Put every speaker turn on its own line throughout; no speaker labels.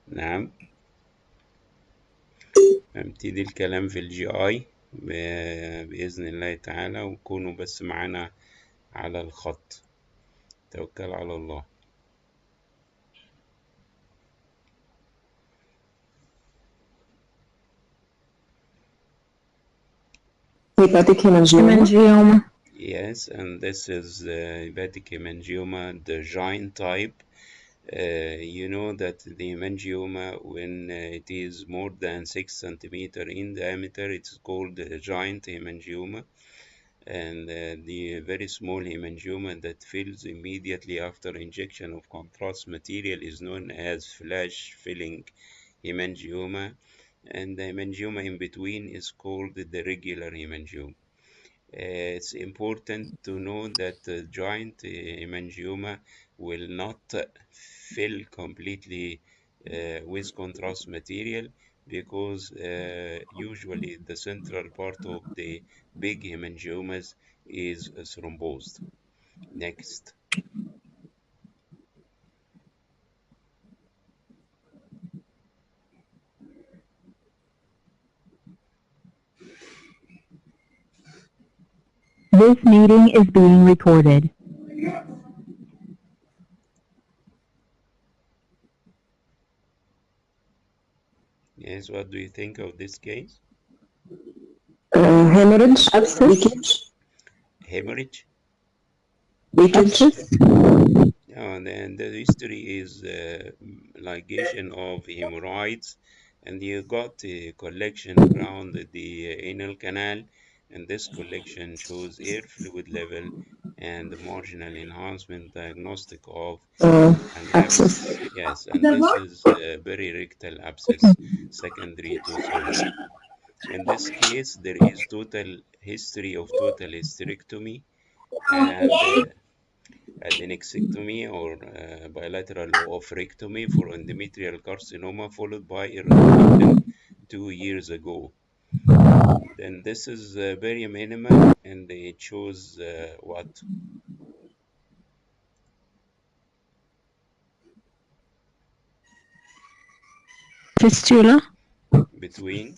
نعم. نبتدي الكلام في الجي اي بإذن الله تعالى، وكونوا بس معانا على الخط. توكل على الله.
Hepatic hemangioma.
Yes, and this is hepatic hemangioma, the giant type. You know that the hemangioma, when it is more than 6 centimeter in diameter, it's called a giant hemangioma. And the very small hemangioma that fills immediately after injection of contrast material is known as flash filling hemangioma, and the hemangioma in between is called the regular hemangioma. It's important to know that the giant hemangioma will not fill completely with contrast material, because usually the central part of the big hemangiomas is thrombosed. Next.
This meeting is being recorded.
Yes, what do you think of this case?
Hemorrhage, leakage.
Hemorrhage?
Leakage.
And then the history is ligation of hemorrhoids, and you got a collection around the anal canal, and this collection shows air fluid level and marginal enhancement diagnostic of an abscess. Yes, and this is a perirectal abscess secondary to surgery. In this case, there is total history of total hysterectomy and adenexectomy or bilateral oophorectomy for endometrial carcinoma, followed by eradication 2 years ago. Then this is very minimal, and it shows what?
Fistula.
Between?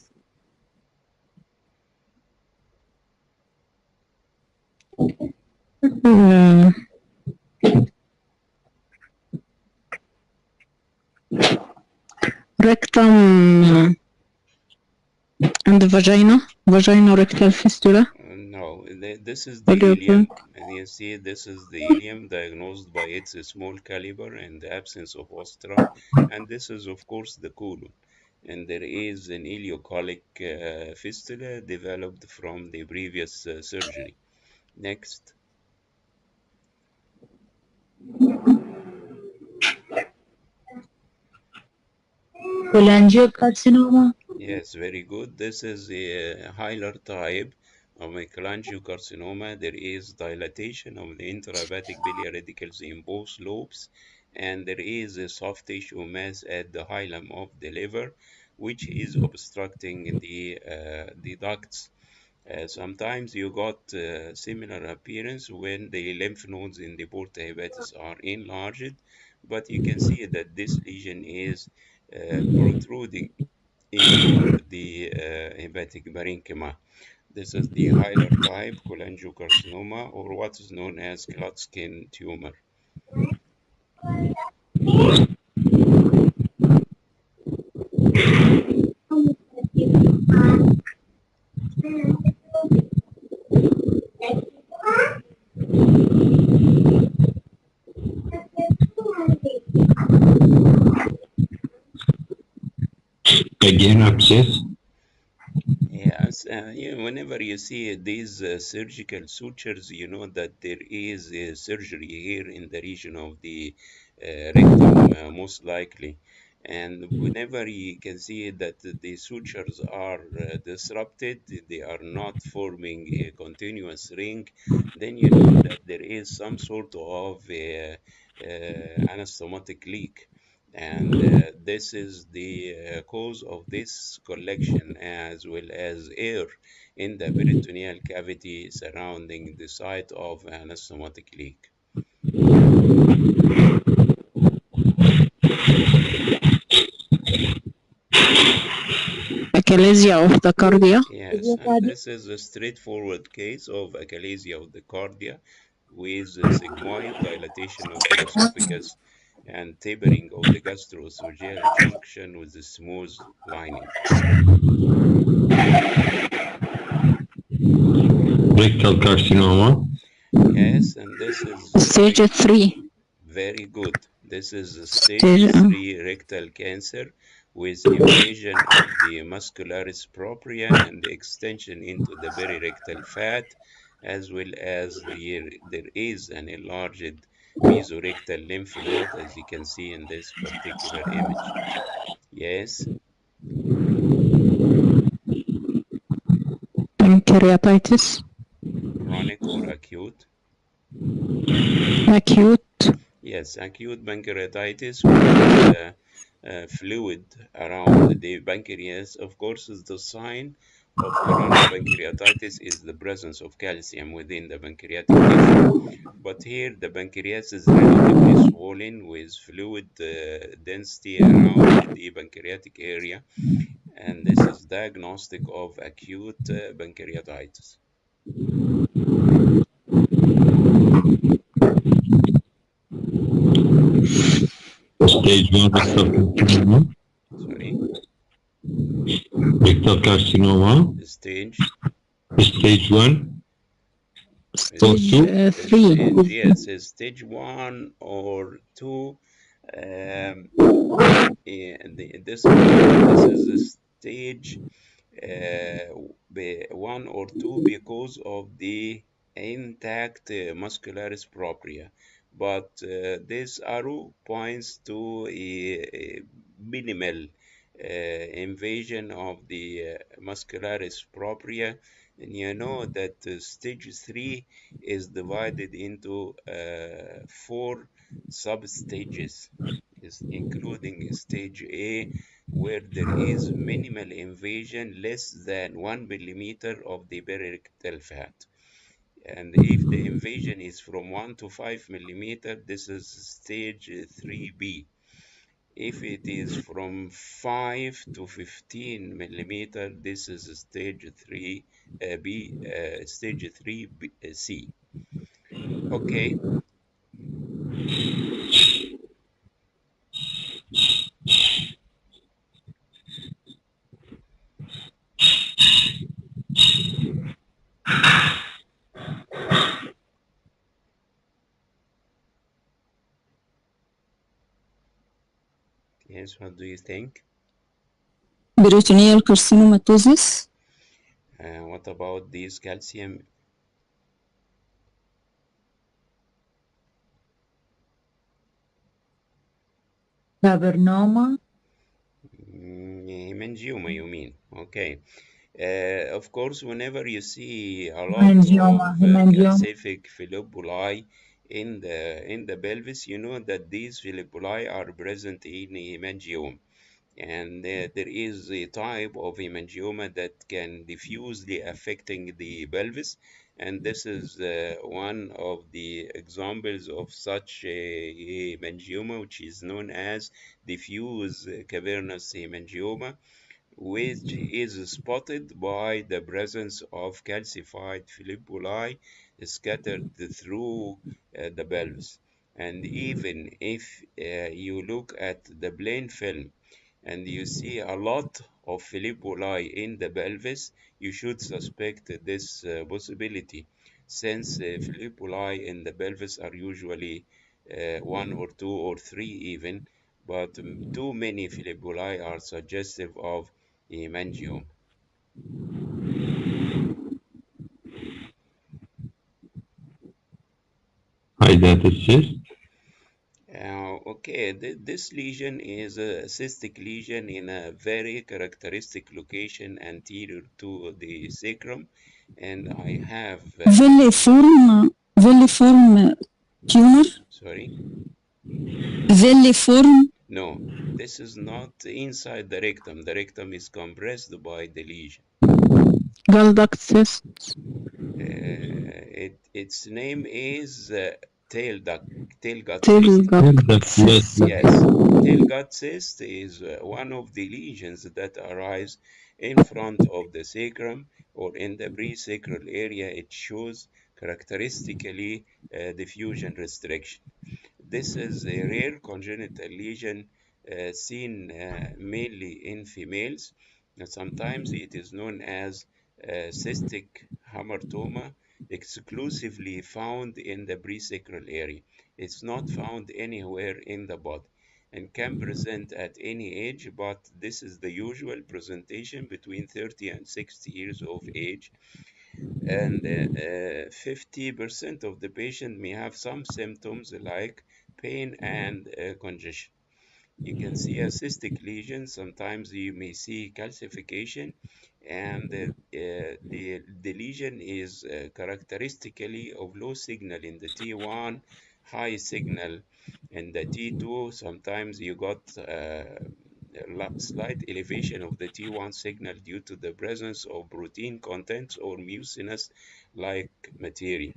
Rectum and the vagino-rectal fistula.
No, this is the ileum, and you see this is the ileum diagnosed by its small caliber and the absence of ostra, and this is of course the colon, and there is an ileocolic fistula developed from the previous surgery. Next.
Cholangiocarcinoma.
Yes, very good. This is a hilar type of cholangiocarcinoma. There is dilatation of the intrahepatic biliary radicals in both lobes, and there is a soft tissue mass at the hilum of the liver, which is obstructing the ducts. Sometimes you got similar appearance when the lymph nodes in the porta hepatis are enlarged, but you can see that this lesion is protruding into the hepatic parenchyma. This is the hilar type cholangiocarcinoma, or what is known as Klatskin tumor.
Again, abscess.
Yes, whenever you see these surgical sutures, you know that there is a surgery here in the region of the rectum, most likely. And whenever you can see that the sutures are disrupted, they are not forming a continuous ring, then you know that there is some sort of anastomotic leak. And this is the cause of this collection, as well as air in the peritoneal cavity surrounding the site of anastomotic leak.
achalasia of the cardia.
Yes, and this is a straightforward case of achalasia of the cardia with a sigmoid dilatation of the esophagus and tapering of the gastroesophageal junction with a smooth lining.
Rectal carcinoma.
Yes, and this is
Stage 3.
very good. This is a stage
Stage,
3 rectal cancer with invasion of the muscularis propria and the extension into the perirectal fat, as well as there is an enlarged mesorectal lymph node, as you can see in this particular image. Yes,
Pancreatitis.
chronic or acute?
Acute.
Yes, acute pancreatitis with fluid around the pancreas, of course, is the sign of chronic pancreatitis is the presence of calcium within the pancreatic tissue. But here the pancreas is relatively swollen with fluid density around the pancreatic area, and this is diagnostic of acute pancreatitis.
Stage 1 rectal carcinoma.
Sorry,
Rectal carcinoma.
stage.
Stage 1.
Stage
Two.
3.
Yes, stage 1 or 2. This is a stage 1 or 2 because of the intact muscularis propria. But this arrow points to a minimal invasion of the muscularis propria, and you know that stage 3 is divided into 4 sub-stages, is including stage A, where there is minimal invasion less than 1 millimeter of the perirectal fat. And if the invasion is from 1 to 5 millimeter, this is stage 3B. If it is from 5 to 15 millimeter, this is stage 3B, stage 3C. Okay. Yes, what do you think?
Peritoneal carcinomatosis.
What about this calcium?
Cavernoma.
Hemangioma, you mean? Okay. Of course, whenever you see a lot
Hemangioma.
of
Hemangioma.
calcific philipuli in the pelvis, you know that these philipuli are present in hemangioma. And there is a type of hemangioma that can diffusely affecting the pelvis, and this is one of the examples of such a hemangioma, which is known as diffuse cavernous hemangioma, which is spotted by the presence of calcified philipuli scattered through the pelvis. And even if you look at the plain film and you see a lot of philipuli in the pelvis, you should suspect this possibility, since philipuli in the pelvis are usually one or two or three even, but too many philipuli are suggestive of hemangioma.
Hydatid.
Okay, this lesion is a cystic lesion in a very characteristic location anterior to the sacrum, and I have
Villiform tumor.
sorry,
Villiform.
no, this is not inside the rectum. The rectum is compressed by the lesion.
Gall duct cyst.
Its name is tail gut
Tail
cyst.
gut cyst.
Yes, tail gut cyst is one of the lesions that arise in front of the sacrum or in the presacral area. It shows characteristically diffusion restriction. This is a rare congenital lesion seen mainly in females. Sometimes it is known as cystic hamartoma, exclusively found in the presacral area. It's not found anywhere in the body and can present at any age, but this is the usual presentation between 30 and 60 years of age. And 50% of the patient may have some symptoms like pain and congestion. You can see a cystic lesion. Sometimes you may see calcification, and the lesion is characteristically of low signal in the T1, high signal in the T2. Sometimes you got slight elevation of the T1 signal due to the presence of protein contents or mucinous-like material.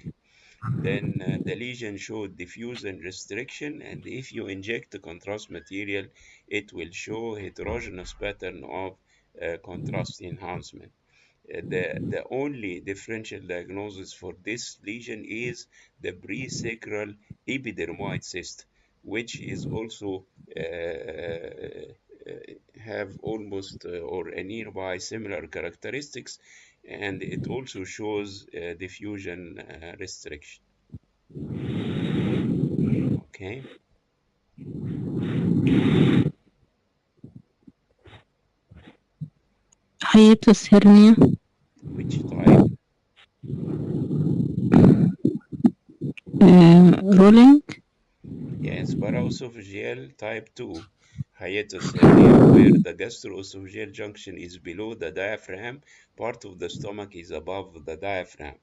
Then the lesion showed diffusion restriction, and if you inject the contrast material, it will show heterogeneous pattern of contrast enhancement. The only differential diagnosis for this lesion is the presacral epidermoid cyst, which is also have almost or a nearby similar characteristics, and it also shows diffusion restriction. Okay,
hiatus hernia,
which type?
rolling,
Yes, paraesophageal type 2 hiatus hernia, where the gastroesophageal junction is below the diaphragm, part of the stomach is above the diaphragm.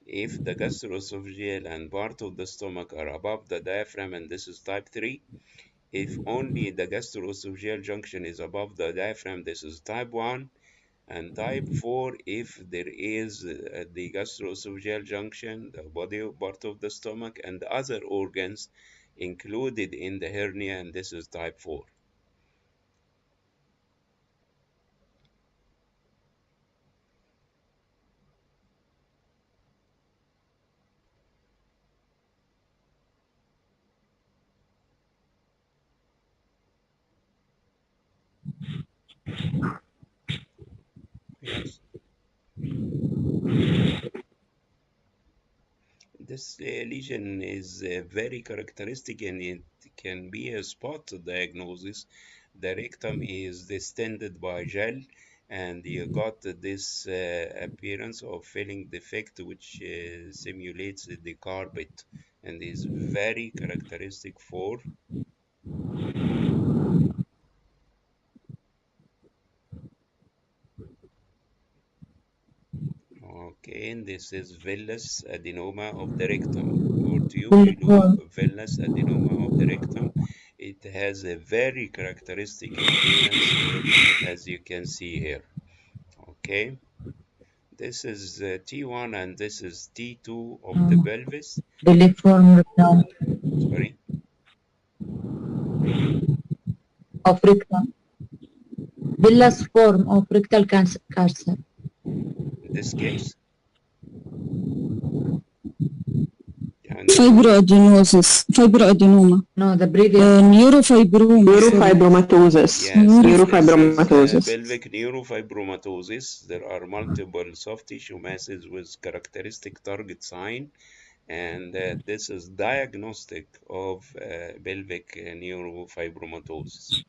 If the gastroesophageal and part of the stomach are above the diaphragm, and this is type 3. If only the gastroesophageal junction is above the diaphragm, this is type 1. And type 4, if there is the gastroesophageal junction, the body part of the stomach, and other organs included in the hernia, and this is type 4. Yes. This lesion is very characteristic, and it can be a spot diagnosis. The rectum is distended by gel, and you got this appearance of filling defect, which simulates the carpet, and is very characteristic for. Okay, and this is villus adenoma of the rectum or tubulovillus adenoma of the rectum. It has a very characteristic appearance, as you can see here. Okay, this is T1 and this is T2 of the pelvis.
Filiform rectum
Sorry,
of rectum. Villus form of rectal cancer.
in this case, and
fibroadenoma,
No, the previous.
neurofibroma,
neurofibromatosis.
yes, this is
Neurofibromatosis.
pelvic neurofibromatosis. There are multiple soft tissue masses with characteristic target sign, and this is diagnostic of pelvic neurofibromatosis.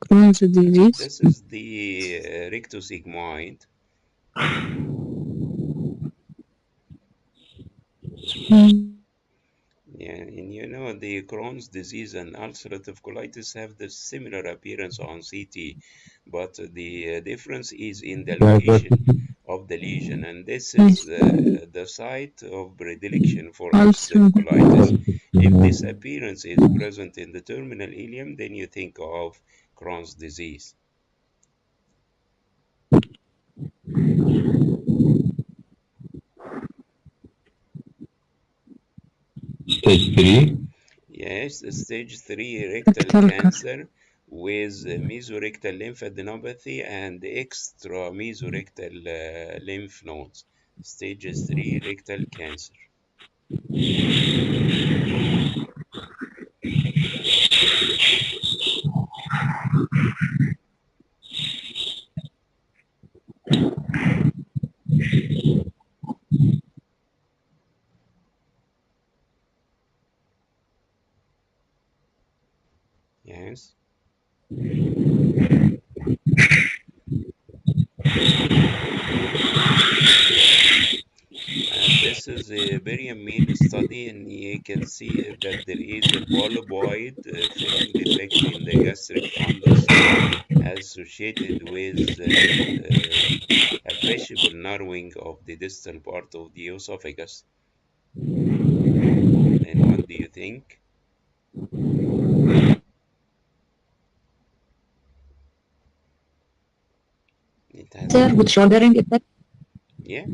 Crohn's disease.
This is the rectosigmoid. Yeah, and you know the Crohn's disease and ulcerative colitis have the similar appearance on CT, but the difference is in the location of the lesion, and this is the site of predilection for ulcerative colitis. If this appearance is present in the terminal ileum, then you think of Crohn's disease.
Stage 3.
Yes, stage 3 rectal
Rectal
cancer with mesorectal lymphadenopathy and extra mesorectal lymph nodes. Stage 3 rectal cancer. Yes. And this is a very mean study, and you can see that there is a polypoid filling defect in the gastric fundus associated with appreciable narrowing of the distal part of the esophagus. And what do you think? It has,
Sir, with shouldering effect.
yeah,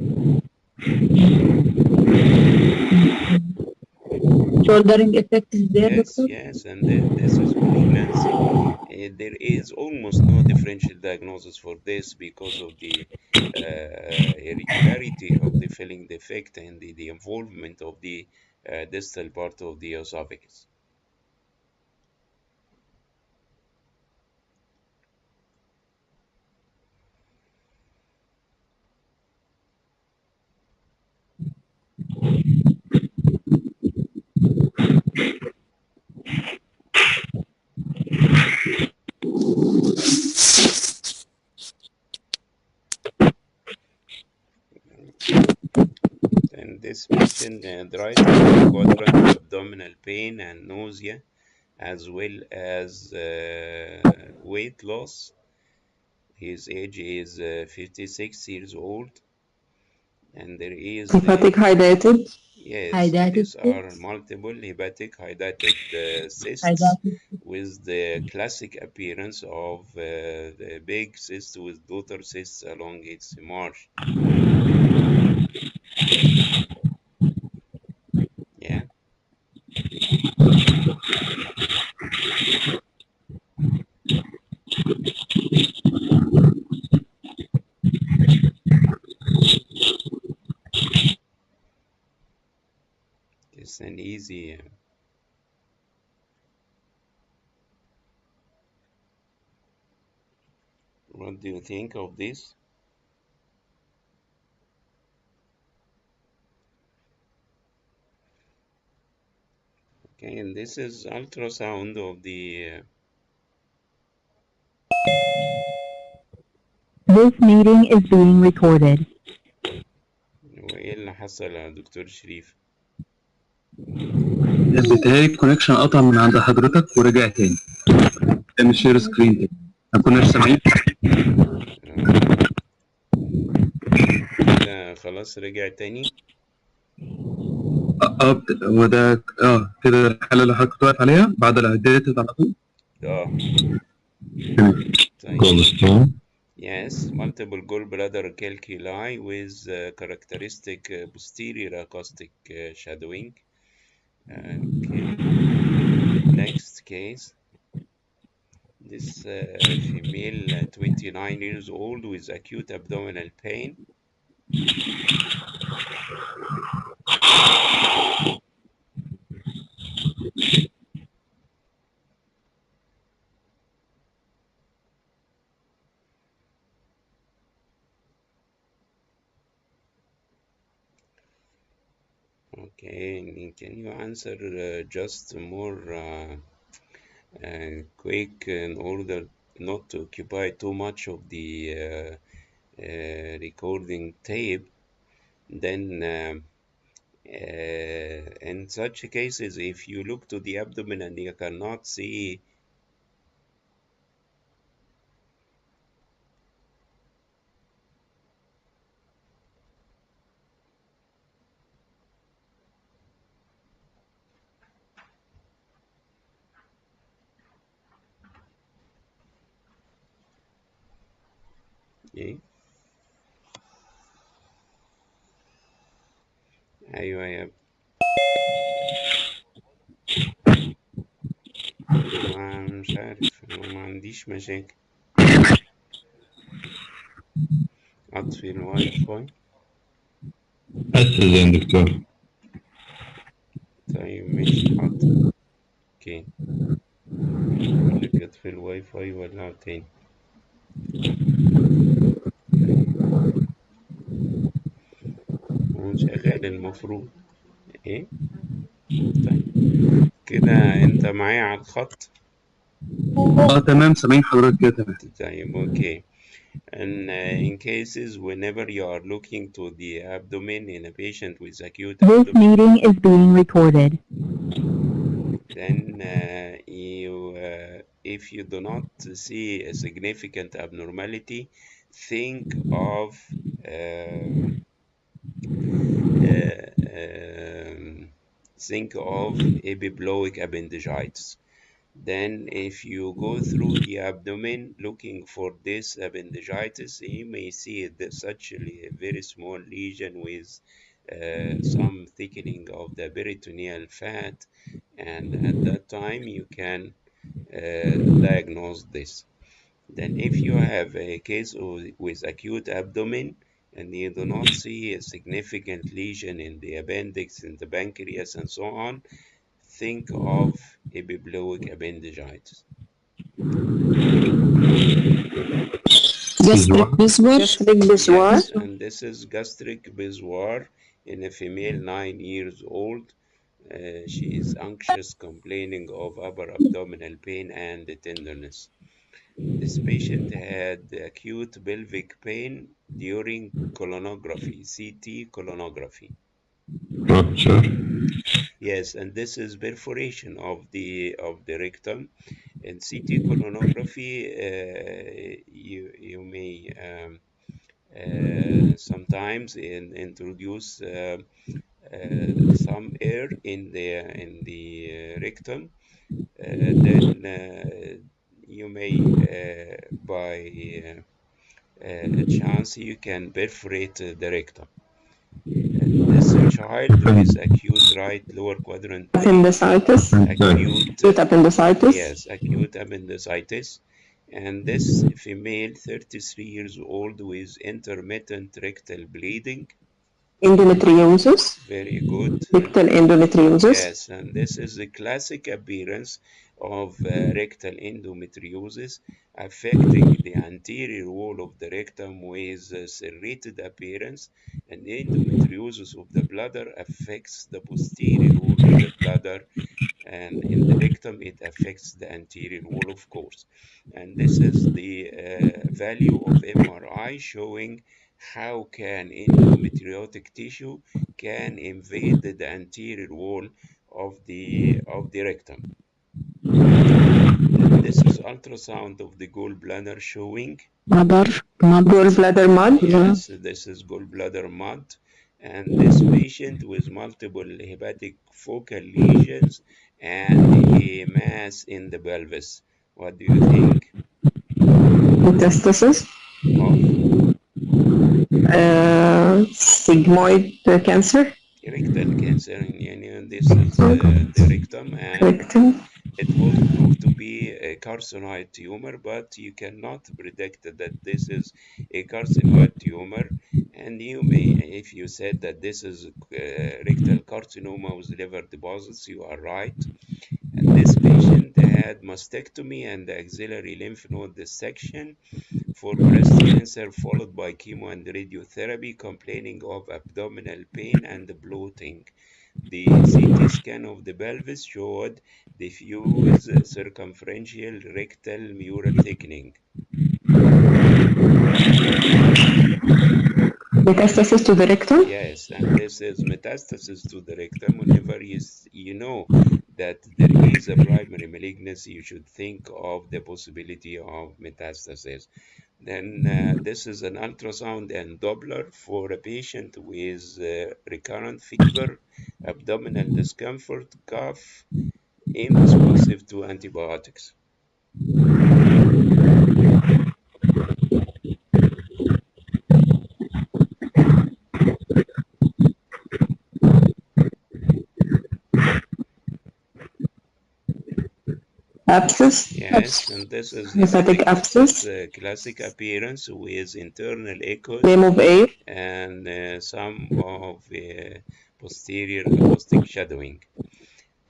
Shouldering effect is there,
yes,
doctor?
yes, and this is malignancy. There is almost no differential diagnosis for this because of the irregularity of the filling defect and the involvement of the distal part of the esophagus. And this patient had right upper quadrant abdominal pain and nausea, as well as weight loss. His age is 56 years old, and there is
Hepatic hydatid.
yes,
Hydatid
these are multiple hepatic hydatid cysts
Hydatid.
with the classic appearance of the big cyst with daughter cysts along its margin. Yeah, it's an easy. What do you think of this? Okay, and this is ultrasound of the.
This meeting is being recorded.
وإيه اللي حصل يا دكتور شريف؟
بيتهيألي الكونكشن قطع من عند حضرتك ورجع تاني. تعمل شير سكرين تاني. ما كناش سامعين.
كده خلاص رجع تاني.
وده كده الحالة اللي حضرتك واقف عليها بعد العدات على طول.
طيب.
Gallstone.
Yes, multiple gallbladder calculi with characteristic posterior acoustic shadowing. Okay. Next case. This female, 29 years old with acute abdominal pain. Okay, can you answer just more quick in order not to occupy too much of the recording tape? Then in such cases, if you look to the abdomen and you cannot see إيه؟ أيوة يا مش عارف، أنا ما عنديش مشاكل. أطفي الواي فاي.
أسهل يا دكتور.
طيب ماشي حاضر. اوكي، أقول لك اطفي الواي فاي ولا تاني. هو شغال المفروض. ايه طيب كده انت معايا على الخط.
تمام، سامعين حضرتك كده تمام.
طيب اوكي. And in cases whenever you are looking to the abdomen in a patient with acute
This
abdomen,
meeting is being recorded.
then if you do not see a significant abnormality, think of epiploic appendicitis. Then if you go through the abdomen looking for this appendicitis, you may see such a very small lesion with some thickening of the peritoneal fat, and at that time you can diagnose this. Then if you have a case with acute abdomen and you do not see a significant lesion in the appendix, in the pancreas, and so on, think of epiploic appendicitis.
gastric biswar.
gastric biswar.
Yes, and this is gastric biswar in a female 9 years old. She is anxious, complaining of upper abdominal pain and tenderness. This patient had acute pelvic pain during colonography, CT colonography.
Rupture.
Yes, and this is perforation of the rectum. In CT colonography, you may sometimes introduce some air in the rectum. Then you may by chance you can perforate the rectum. This child with acute right lower quadrant pain,
Appendicitis.
acute
Appendicitis.
yes, acute appendicitis, and this female 33 years old with intermittent rectal bleeding.
Endometriosis.
Very good.
Rectal endometriosis.
Yes, and this is the classic appearance of rectal endometriosis, affecting the anterior wall of the rectum with serrated appearance, and endometriosis of the bladder affects the posterior wall of the bladder, and in the rectum it affects the anterior wall, of course. And this is the value of MRI showing how can endometriotic tissue can invade the anterior wall of the rectum. Then this is ultrasound of the gallbladder showing.
Gallbladder mud.
Yes, this is gallbladder mud, and this patient with multiple hepatic focal lesions and a mass in the pelvis. What do you think?
Metastasis.
Of
Sigmoid cancer.
rectal cancer. This is the rectum, and
Rectum.
it was proved to be a carcinoid tumor, but you cannot predict that this is a carcinoid tumor. And you may, if you said that this is rectal carcinoma with liver deposits, you are right. And this patient had mastectomy and axillary lymph node dissection for breast cancer, followed by chemo and radiotherapy, complaining of abdominal pain and bloating. The CT scan of the pelvis showed diffuse circumferential rectal mural thickening.
Metastasis to the rectum.
Yes, and this is metastasis to the rectum. Whenever you know that there is a primary malignancy, you should think of the possibility of metastasis. Then this is an ultrasound and Doppler for a patient with recurrent fever, abdominal discomfort, cough, unresponsive to antibiotics.
Abscess.
Yes, and this is
Hepatic abscess.
classic appearance with internal echoes
Name of air.
and some of posterior acoustic shadowing.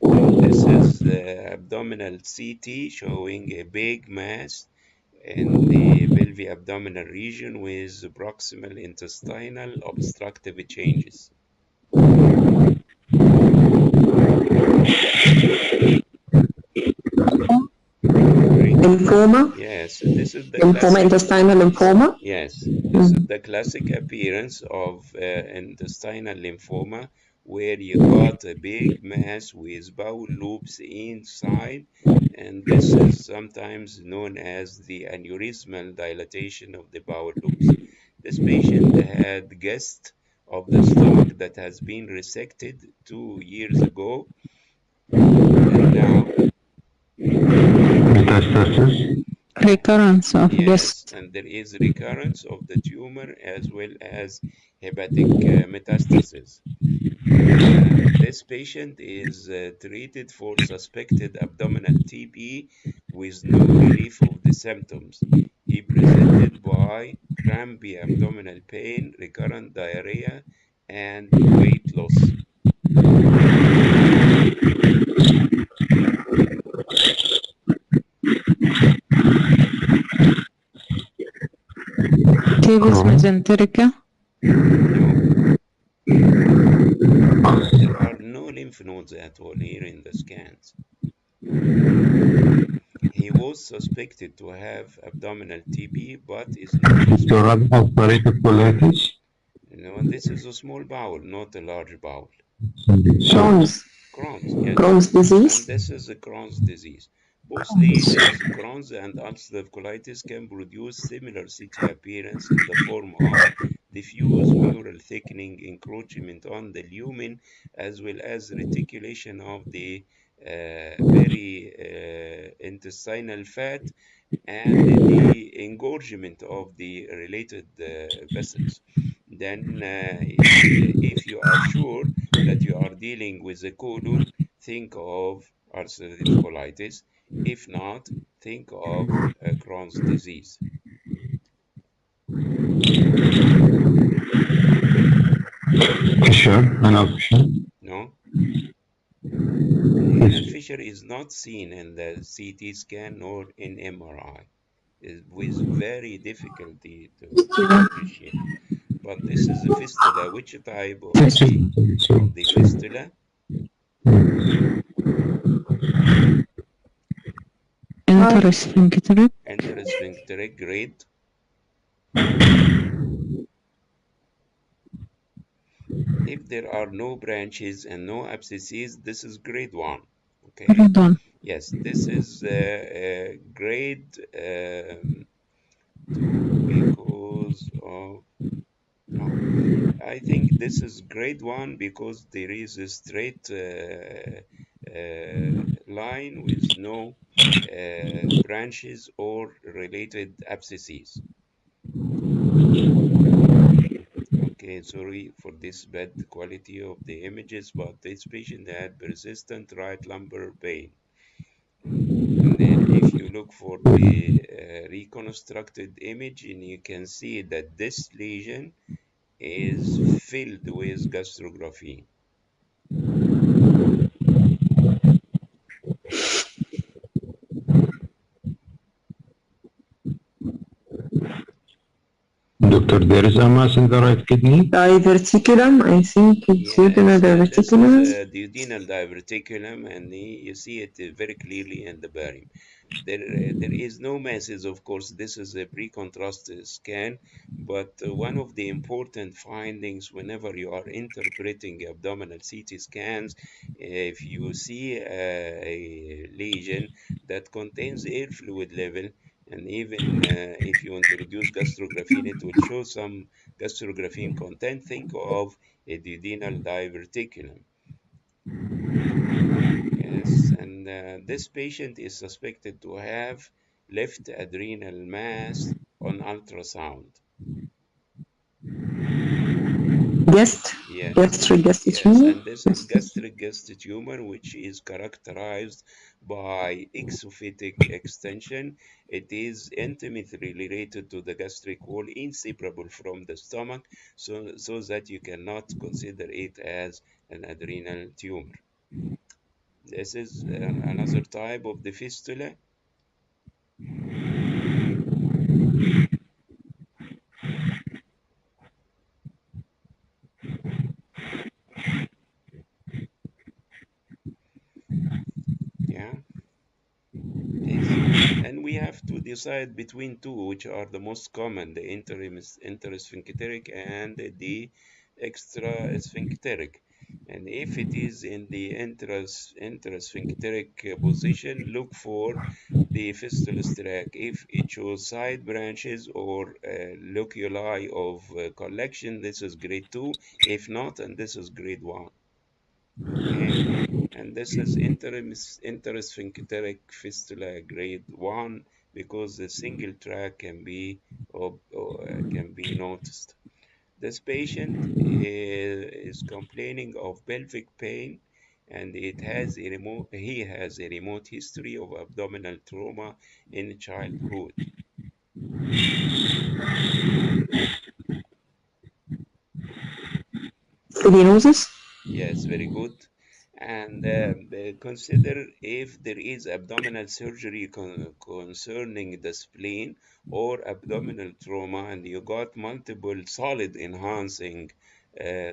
And this is the abdominal CT showing a big mass in the pelvic-abdominal region with proximal intestinal obstructive changes.
Lymphoma.
Yes, this is the
Lymphoma,
classic.
intestinal lymphoma.
Yes, this is the classic appearance of intestinal lymphoma, where you got a big mass with bowel loops inside, and this is sometimes known as the aneurysmal dilatation of the bowel loops. This patient had guest of the stomach that has been resected 2 years ago, and now
Metastasis.
Recurrence of
yes,
guest.
and there is recurrence of the tumor as well as hepatic metastasis. This patient is treated for suspected abdominal TB with no relief of the symptoms. He presented by crampy abdominal pain, recurrent diarrhea, and weight loss.
Tabes mesenterica.
No, there are no lymph nodes at all here in the scans. He was suspected to have abdominal TB, but is not
Doctor, ulcerative colitis.
No, this is a small bowel, not a large bowel.
Crohn's.
Crohn's, yes.
Crohn's disease.
And this is a Crohn's disease. Both lesions, Crohn's and ulcerative colitis, can produce similar CT appearance in the form of diffuse mural thickening, encroachment on the lumen, as well as reticulation of the intestinal fat and the engorgement of the related vessels. Then, if you are sure that you are dealing with a colon, think of ulcerative colitis. If not, think of Crohn's disease.
Fissure and option.
No? The fissure is not seen in the CT scan nor in MRI. With very difficulty to appreciate. But this is a fistula. Which type of the fistula?
Intersphincteric.
Intersphincteric grade. If there are no branches and no abscesses, this is grade 1. Okay.
Grade 1.
Yes, this is grade 2 because of. No, I think this is grade 1 because there is a straight line with no branches or related abscesses. Okay, sorry for this bad quality of the images, but this patient had persistent right lumbar pain. And then if you look for the reconstructed image, and you can see that this lesion is filled with gastrography.
Doctor, there is a mass in the right kidney.
Diverticulum, I think it's duodenal diverticulum.
This is duodenal diverticulum, and you see it very clearly in the barium. There is no masses, of course. This is a pre-contrast scan, but one of the important findings whenever you are interpreting abdominal CT scans, if you see a lesion that contains air fluid level, and even if you introduce gastrografin, it will show some gastrografin content. Think of a duodenal diverticulum. Yes, and this patient is suspected to have left adrenal mass on ultrasound.
Gastric
Yes,
tumor.
and this is gastric tumor, which is characterized by exophytic extension. It is intimately related to the gastric wall, inseparable from the stomach, so that you cannot consider it as an adrenal tumor. This is another type of the fistula. Yeah, please. And we have to decide between two, which are the most common, the intersphincteric and the extrasphincteric. And if it is in the intersphincteric position, look for the fistulous tract. If it shows side branches or loculi of collection, this is grade 2. If not, and this is grade 1. Okay, and this is intersphincteric fistula grade 1 because the single tract can be can be noticed. This patient is complaining of pelvic pain, and he has a remote history of abdominal trauma in childhood.
Stenosis?
Yes, very good. And consider if there is abdominal surgery concerning the spleen or abdominal trauma, and you got multiple solid enhancing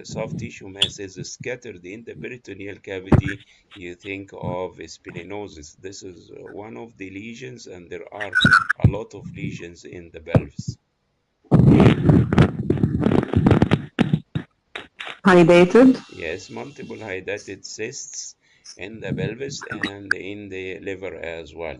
soft tissue masses scattered in the peritoneal cavity, you think of splenosis. This is one of the lesions, and there are a lot of lesions in the pelvis.
Hydated?
Yes, multiple hydatid cysts in the pelvis and in the liver as well.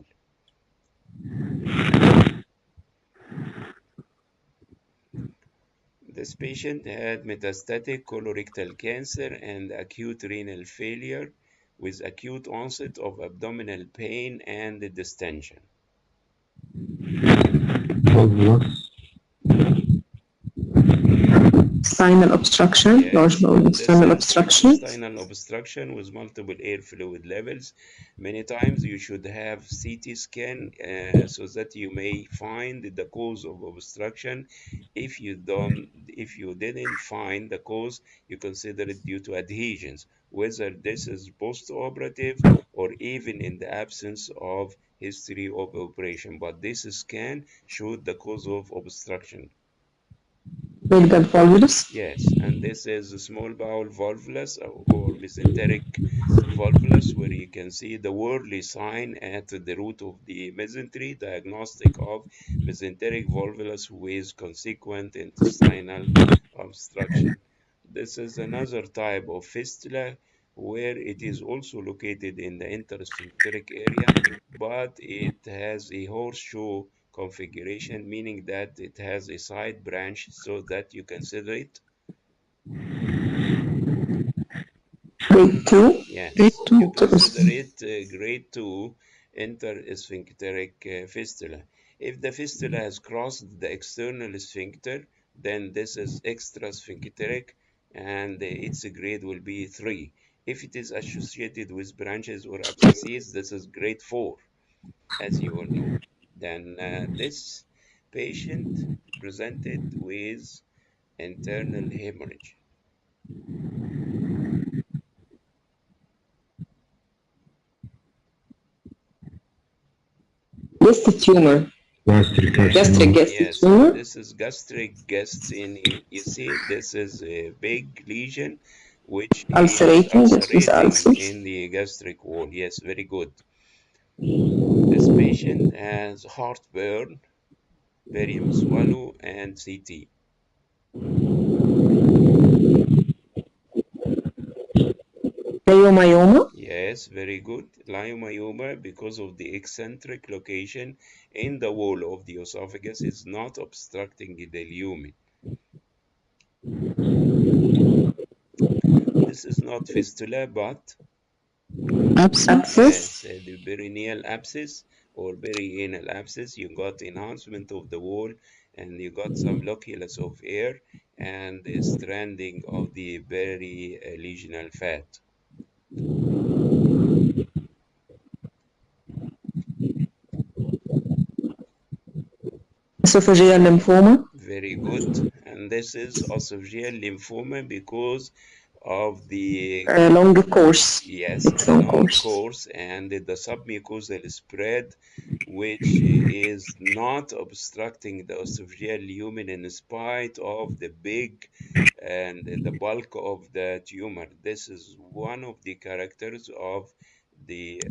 This patient had metastatic colorectal cancer and acute renal failure with acute onset of abdominal pain and distension.
Spinal obstruction, large
Yes,
bowel
and this
external
is
obstruction.
intestinal obstruction with multiple air fluid levels. Many times you should have CT scan so that you may find the cause of obstruction. If you didn't find the cause, you consider it due to adhesions, whether this is post-operative or even in the absence of history of operation. But this scan showed the cause of obstruction.
Medial volvulus.
Yes, and this is a small bowel volvulus or mesenteric volvulus, where you can see the Worley sign at the root of the mesentery, diagnostic of mesenteric volvulus with consequent intestinal obstruction. This is another type of fistula where it is also located in the intersphincteric area, but it has a horseshoe configuration, meaning that it has a side branch so that you consider it.
Grade 2.
Yes,
Grade
you
2.
consider it grade 2 intersphincteric fistula. If the fistula has crossed the external sphincter, then this is extrasphincteric, and its grade will be 3. If it is associated with branches or abscesses, this is grade 4, as you will know. Then this patient presented with internal hemorrhage.
This is tumor.
Gastric
Gastric
carcinoma.
Yes,
tumor.
this is gastric guests in you see this is a big lesion which is
Ulcerating. It is
ulcerating
ulcers.
in the gastric wall. Yes, very good. This patient has heartburn, barium swallow, and CT.
Leiomyoma.
Yes, very good. Leiomyoma, because of the eccentric location in the wall of the esophagus, is not obstructing the lumen. This is not fistula, but
Absent.
yes, the perineal abscess or perianal abscess. You got enhancement of the wall, and you got some loculus of air and the stranding of the perilesional fat.
esophageal lymphoma.
Very good. And this is esophageal lymphoma because of the
Long course.
yes,
Long
long
course.
course and the submucosal spread, which is not obstructing the esophageal lumen in spite of the big and the bulk of the tumor. This is one of the characters of the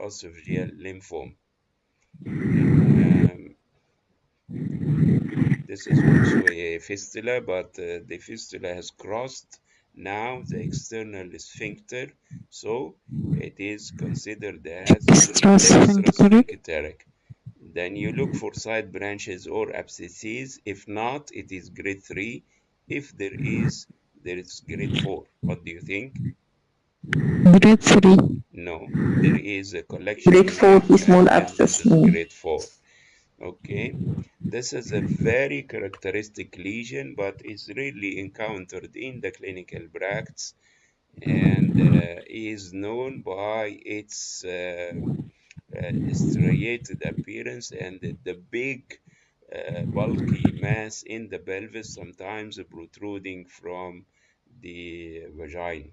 esophageal lymphoma. And this is also a fistula, but the fistula has crossed now the external sphincter, so it is considered as
Extrasphincteric.
extrasphincteric. Then you look for side branches or abscesses. If not, it is grade 3. If there is grade 4. What do you think?
Grade 3.
No, there is a collection
Grade 4
here,
is small
and this
abscess.
is grade 4. Okay, this is a very characteristic lesion, but is rarely encountered in the clinical practice and is known by its striated appearance and the big bulky mass in the pelvis, sometimes protruding from the vagina.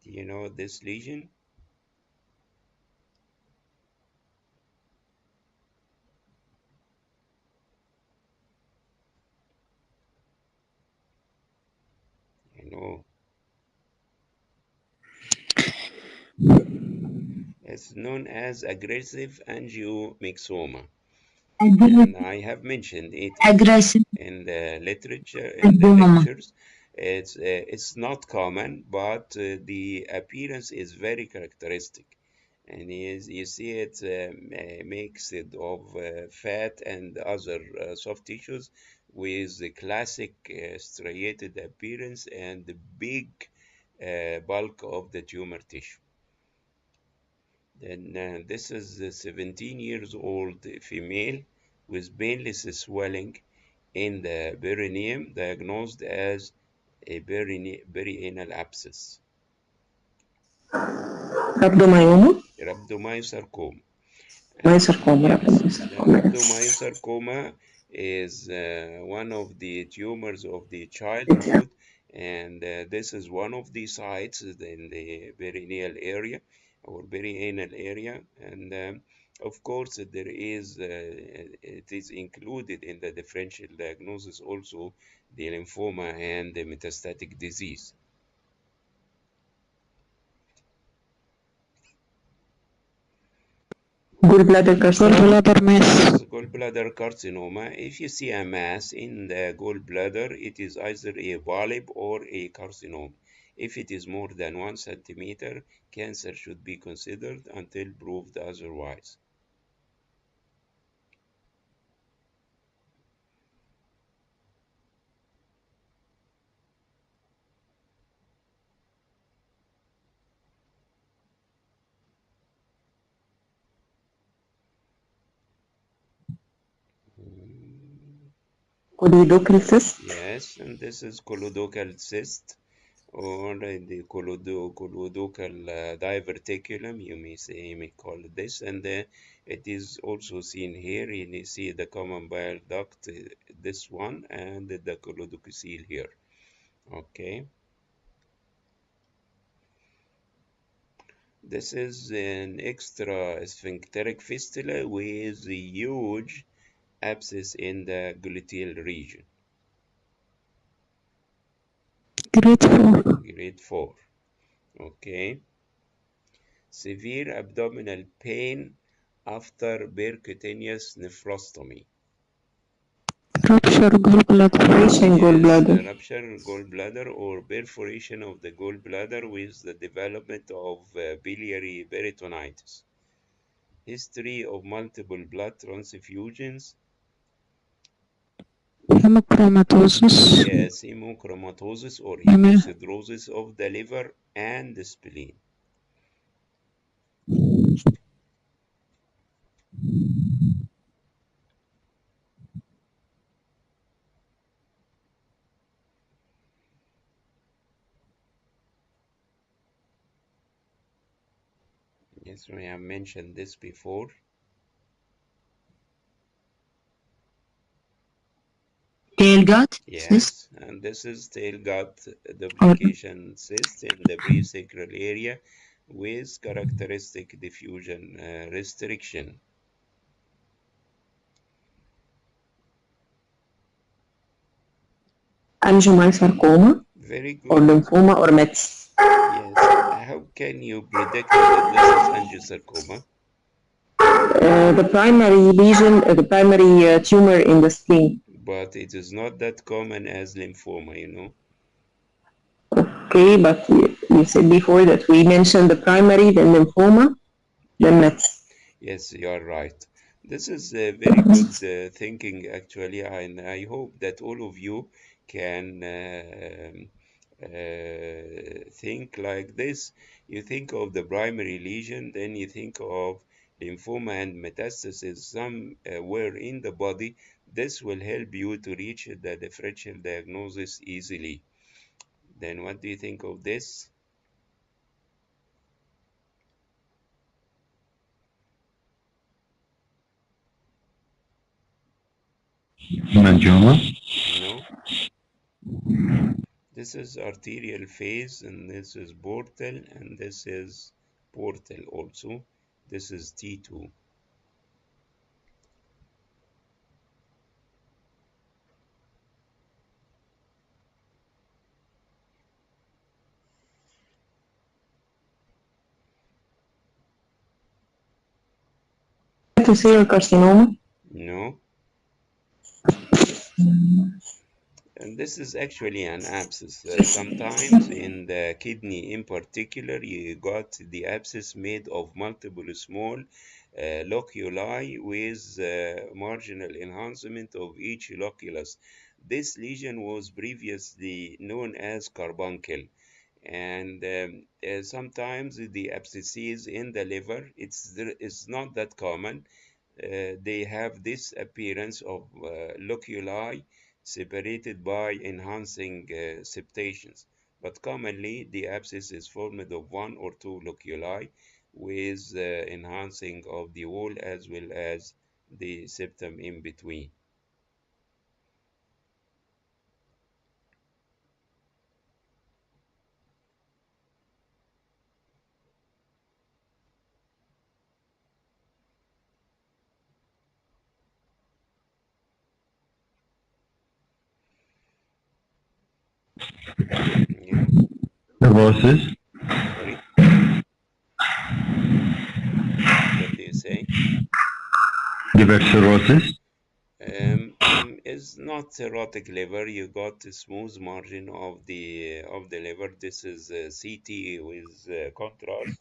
Do you know this lesion? You know, it's known as aggressive angiomyxoma. And I have mentioned it
aggressive
in the literature, in the
adenoma.
lectures. It's not common, but the appearance is very characteristic. And you see it mixed of fat and other soft tissues with the classic striated appearance and the big bulk of the tumor tissue. And this is a 17 years old female with painless swelling in the perineum, diagnosed as a perianal abscess,
Rhabdomyoma.
rhabdomyosarcoma.
Myosarcoma.
Yes, the
Rhabdomyosarcoma.
rhabdomyosarcoma is one of the tumors of the childhood, and this is one of the sites in the perineal area or perianal area. And of course, it is included in the differential diagnosis also the lymphoma and the metastatic disease.
Gallbladder carcinoma.
Gallbladder mass.
Yes, gallbladder carcinoma. If you see a mass in the gallbladder, it is either a polyp or a carcinoma. If it is more than 1 centimeter, cancer should be considered until proved otherwise.
Choledochal cyst.
Yes, and this is colodocal cyst or the colodocal diverticulum, you may call it this, and it is also seen here. You see the common bile duct, this one, and the colodococele here. Okay, this is an extra sphincteric fistula with a huge abscess in the gluteal region.
Grade 4.
Grade 4. Okay. Severe abdominal pain after percutaneous nephrostomy.
Rupture gallbladder.
Perforation
Yes,
gallbladder.
rupture gallbladder or perforation of the gallbladder with the development of biliary peritonitis. History of multiple blood transfusions.
Hemochromatosis.
Yes, hemochromatosis or
Heme-
hemosiderosis of the liver and the spleen. Yes, we have mentioned this before.
Tail gut?
Yes, and this is tail gut duplication cyst in the presacral area with characteristic diffusion restriction.
Angiomyosarcoma
Very
or
good.
lymphoma or METS.
Yes. How can you predict that this is angiosarcoma?
The primary lesion, the primary tumor in the spleen.
But it is not that common as lymphoma, you know.
Okay, but you said before that we mentioned the primary, then lymphoma, then METS.
Yes, you are right. This is very good thinking, actually, and I hope that all of you can think like this. You think of the primary lesion, then you think of lymphoma and metastasis somewhere in the body. This will help you to reach the differential diagnosis easily. Then, what do you think of this?
Hemangioma.
No? This is arterial phase, and this is portal, and this is portal also. This is T2.
Hepatocellular carcinoma.
No? And this is actually an abscess. Sometimes in the kidney in particular, you got the abscess made of multiple small loculi with marginal enhancement of each loculus. This lesion was previously known as carbuncle. And sometimes the abscesses in the liver, it's not that common. They have this appearance of loculi separated by enhancing septations. But commonly, the abscess is formed of one or two loculi with enhancing of the wall as well as the septum in between. Yeah,
Cirrhosis.
sorry, what do you say?
Liver cirrhosis.
Is not cirrhotic liver. You got a smooth margin of the liver. This is CT with contrast,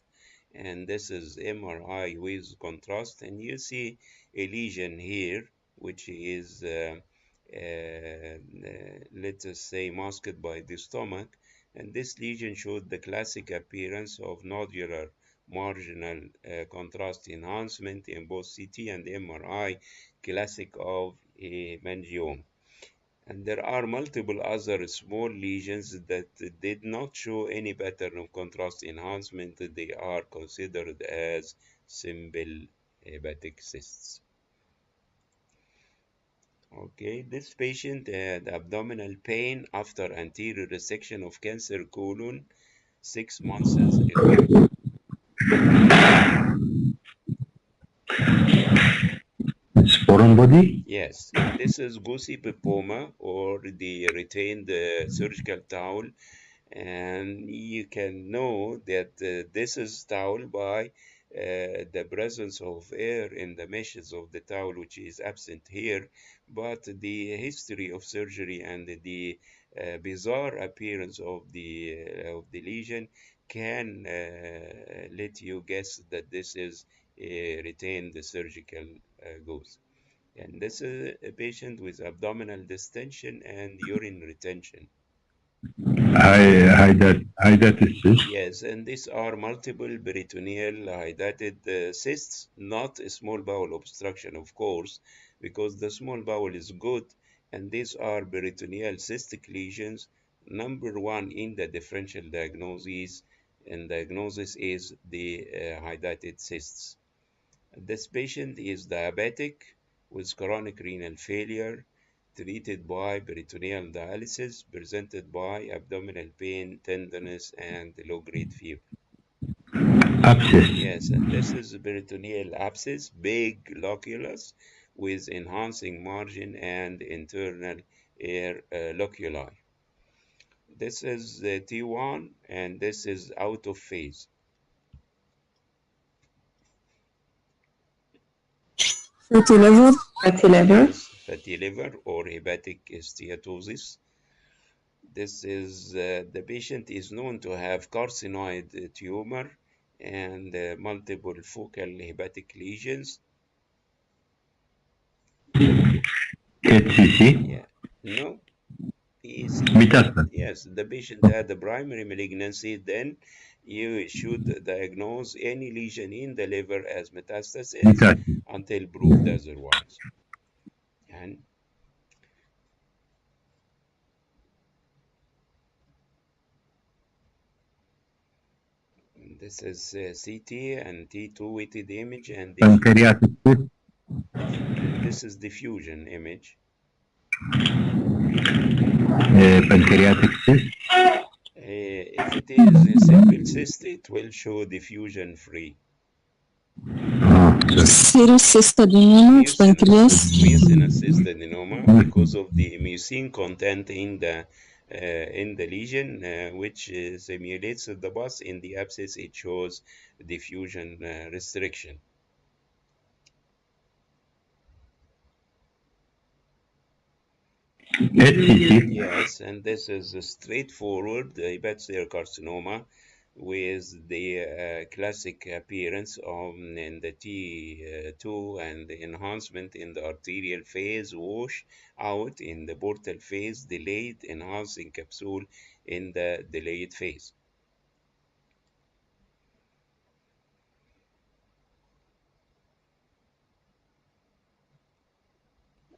and this is MRI with contrast, and you see a lesion here, which is let us say masked by the stomach, and this lesion showed the classic appearance of nodular marginal contrast enhancement in both CT and MRI, classic of a meningioma. And there are multiple other small lesions that did not show any pattern of contrast enhancement. They are considered as simple hepatic cysts. Okay, this patient had abdominal pain after anterior resection of cancer colon 6 months ago.
It's foreign body.
Yes, and this is goosey or the retained surgical towel, and you can know that this is towel by the presence of air in the meshes of the towel, which is absent here, but the history of surgery and the bizarre appearance of the lesion can let you guess that this is a retained surgical gauze. And this is a patient with abdominal distension and urine retention.
Hydatid cyst.
Yes, and these are multiple peritoneal hydatid cysts, not a small bowel obstruction, of course, because the small bowel is good, and these are peritoneal cystic lesions, number one in the differential diagnosis, and diagnosis is the hydatid cysts. This patient is diabetic with chronic renal failure, treated by peritoneal dialysis, presented by abdominal pain, tenderness, and low-grade fever.
Abscess.
Yes, and this is peritoneal abscess, big loculus with enhancing margin and internal air loculi. This is the T1 and this is out of phase.
Fatty liver. Fatty liver.
Yes, fatty liver or hepatic steatosis. This is the patient is known to have carcinoid tumor and multiple focal hepatic lesions.
HCC.
Yeah, no, EC.
Metastasis.
Yes, the patient had a primary malignancy, then you should diagnose any lesion in the liver as metastasis
Metastasis.
until proved otherwise. And this is CT and T2 weighted image and
Pancreatic cyst.
this is diffusion image.
Pancreatic cyst.
If it is a simple cyst, it will show diffusion free.
Sorry.
Serous cystadenoma of pancreas.
Mucinous cystadenoma because of the mucin content in the lesion, which simulates the pus. In the abscess, it shows diffusion restriction.
HCC.
Yes, and this is a straightforward hepatocellular carcinoma with the classic appearance in the T2 and the enhancement in the arterial phase, wash out in the portal phase, delayed enhancing capsule in the delayed phase.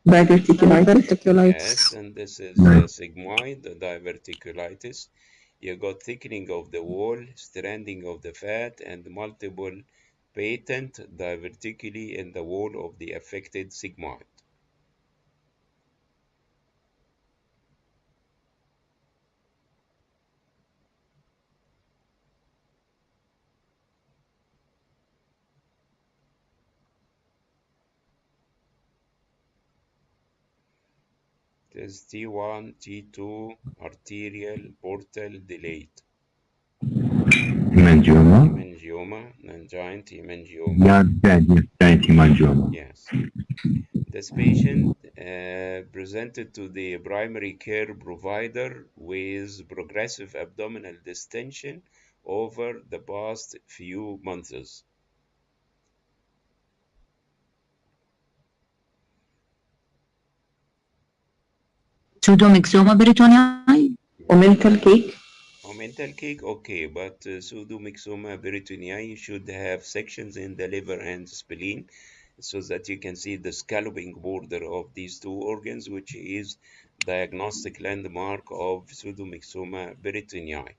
Diverticulitis.
Yes, and this is sigmoid diverticulitis. You got thickening of the wall, stranding of the fat, and multiple patent diverticuli in the wall of the affected sigmoid. It is T1, T2, arterial, portal, delayed.
Hemangioma.
Giant hemangioma.
Giant hemangioma.
Yes. This patient presented to the primary care provider with progressive abdominal distension over the past few months.
Pseudomyxoma peritonei.
Omental cake.
Mental cake, okay, but pseudomyxoma peritonei should have sections in the liver and spleen so that you can see the scalloping border of these two organs, which is diagnostic landmark of pseudomyxoma peritonei.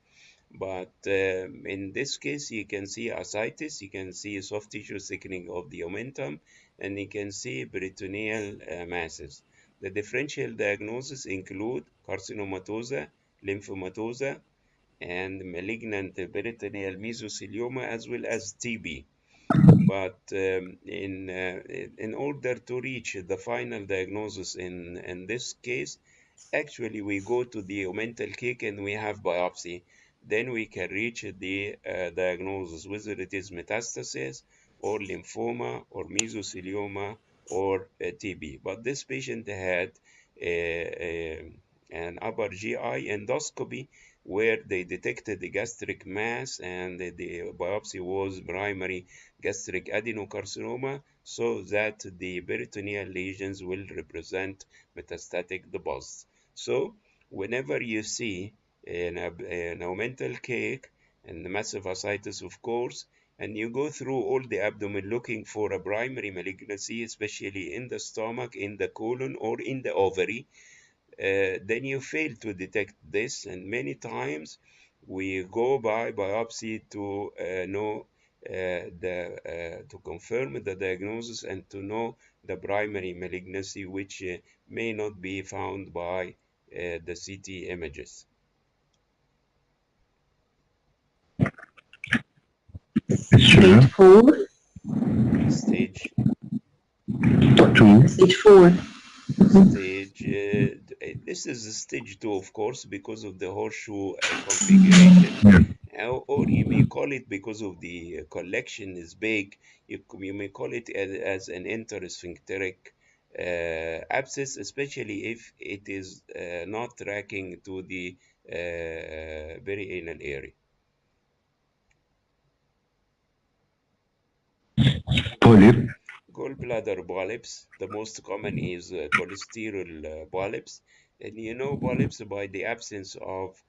But in this case, you can see ascites, you can see soft tissue thickening of the omentum, and you can see peritoneal masses. The differential diagnosis include carcinomatosa, lymphomatosa, and malignant peritoneal mesothelioma, as well as TB. But in order to reach the final diagnosis in this case, actually we go to the omental cake and we have biopsy. Then we can reach the diagnosis, whether it is metastasis or lymphoma or mesothelioma or TB. But this patient had an upper GI endoscopy where they detected the gastric mass, and the biopsy was primary gastric adenocarcinoma, so that the peritoneal lesions will represent metastatic deposits. So whenever you see an omental cake and the massive ascites, of course, and you go through all the abdomen looking for a primary malignancy, especially in the stomach, in the colon, or in the ovary, then you fail to detect this, and many times We go by biopsy to know to confirm the diagnosis and to know the primary malignancy, which may not be found by the CT images.
Stage 4.
Stage
2.
Stage 4.
Stage, this is stage 2, of course, because of the horseshoe configuration.
Yeah.
Or you may call it, because of the collection is big, you may call it as an intersphincteric abscess, especially if it is not tracking to the perianal area.
Polyp.
Gallbladder polyps, the most common is cholesterol polyps. And you know polyps by the absence of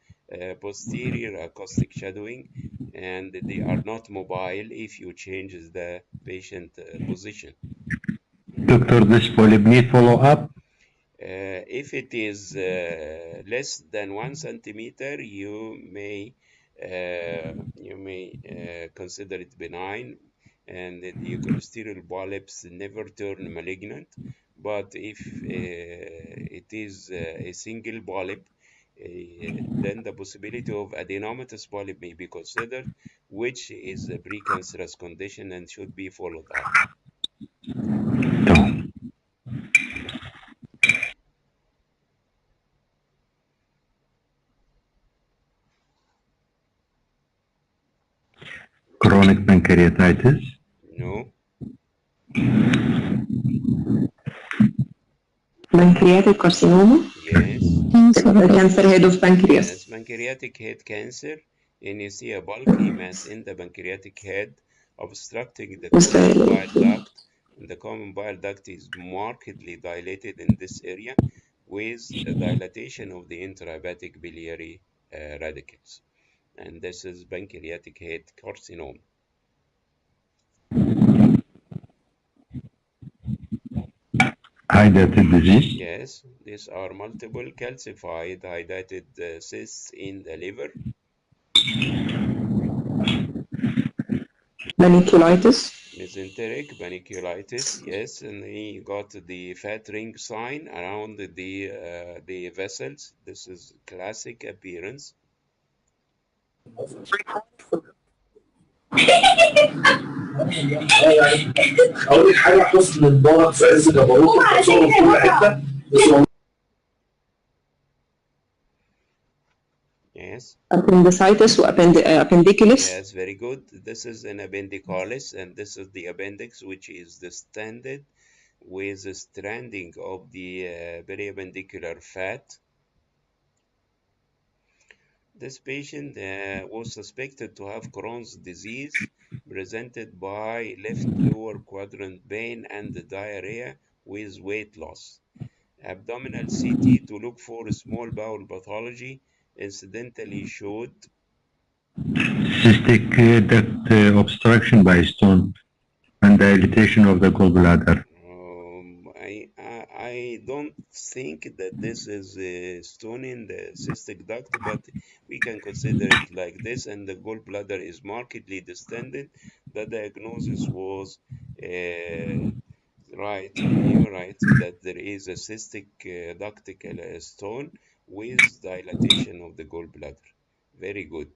posterior acoustic shadowing, and they are not mobile if you change the patient position.
Doctor, this polyp need follow-up?
If it is less than 1 centimeter, you may consider it benign, and the cholesterol polyps never turn malignant. But if it is a single polyp, then the possibility of adenomatous polyp may be considered, which is a precancerous condition and should be followed up.
No. Chronic pancreatitis.
No.
Pancreatic carcinoma.
Yes.
Cancer head of pancreas.
Yes, pancreatic head cancer, and you see a bulky mass in the pancreatic head obstructing the common bile duct, and the common bile duct is markedly dilated in this area with a dilatation of the intrahepatic biliary radicals. And this is pancreatic head carcinoma.
Hydatid disease.
Yes, these are multiple calcified hydatid cysts in the liver.
Paniculitis.
Mesenteric paniculitis, yes, and he got the fat ring sign around the vessels. This is classic appearance.
اقول لك حاجه، حسن مبارك في عز جبروته بتصور في كل حته بس.
Yes.
Appendicitis appendiculis.
Yes, very good. This is an appendicalis, and this is the appendix, which is distended with the stranding of the periappendicular fat. This patient was suspected to have Crohn's disease, presented by left lower quadrant pain and diarrhea with weight loss. Abdominal CT to look for small bowel pathology incidentally showed
Cystic duct obstruction by stone and dilatation of the gallbladder.
I don't think that this is a stone in the cystic duct, but we can consider it like this, and the gallbladder is markedly distended. The diagnosis was right, you're right, that there is a cystic ductal stone with dilatation of the gallbladder. Very good.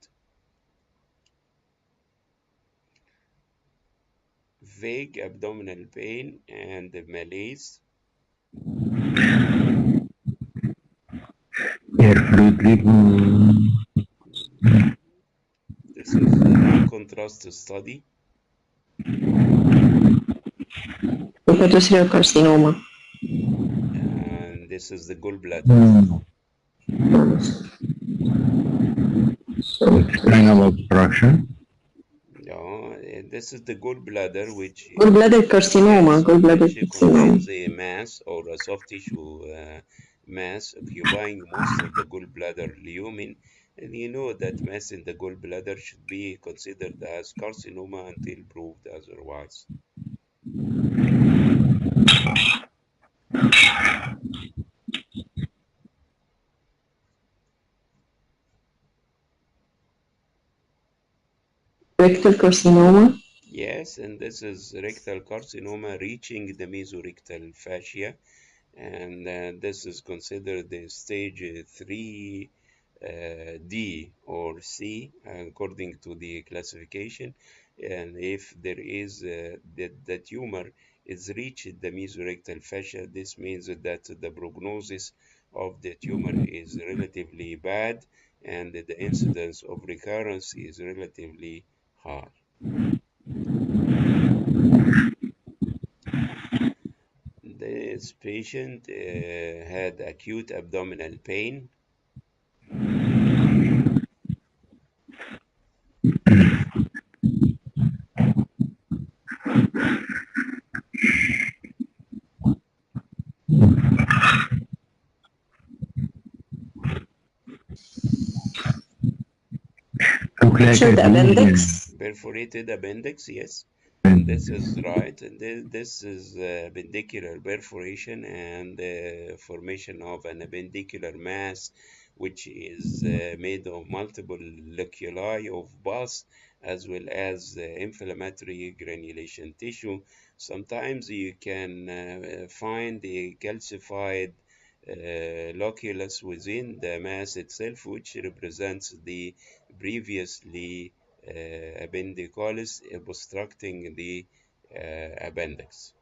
Vague abdominal pain and malaise.
Air fluid level.
This is a non-contrast study.
Hepatocellular carcinoma.
And this is the gallbladder.
Spinal obstruction.
No, this is the gallbladder, which
Gallbladder carcinoma.
yes,
Gallbladder
which
carcinoma.
contains a mass or a soft tissue mass occupying most of the gallbladder lumen. And you know that mass in the gallbladder should be considered as carcinoma until proved otherwise.
Rectal carcinoma.
Yes, and this is rectal carcinoma reaching the mesorectal fascia, and this is considered the stage 3 D or C according to the classification. And if there is the tumor is reached the mesorectal fascia, this means that the prognosis of the tumor is relatively bad and the incidence of recurrence is relatively high. This patient had acute abdominal pain.
Should appendix.
Perforated appendix, yes. And this is right. And this is appendicular perforation and formation of an appendicular mass, which is made of multiple loculi of pus as well as inflammatory granulation tissue. Sometimes you can find the calcified loculus within the mass itself, which represents the previously appendiculis obstructing the appendix.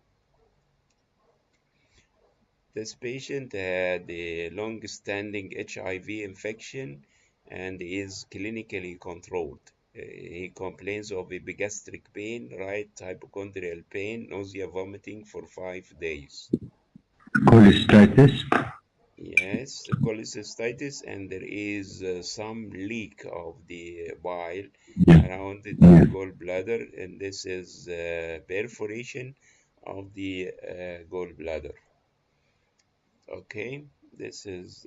This patient had a long-standing HIV infection and is clinically controlled. He complains of epigastric pain, right hypochondrial pain, nausea, vomiting for 5 days.
Cholecystitis.
Yes, cholecystitis, and there is some leak of the bile around the gallbladder, and this is perforation of the gallbladder. Okay, this is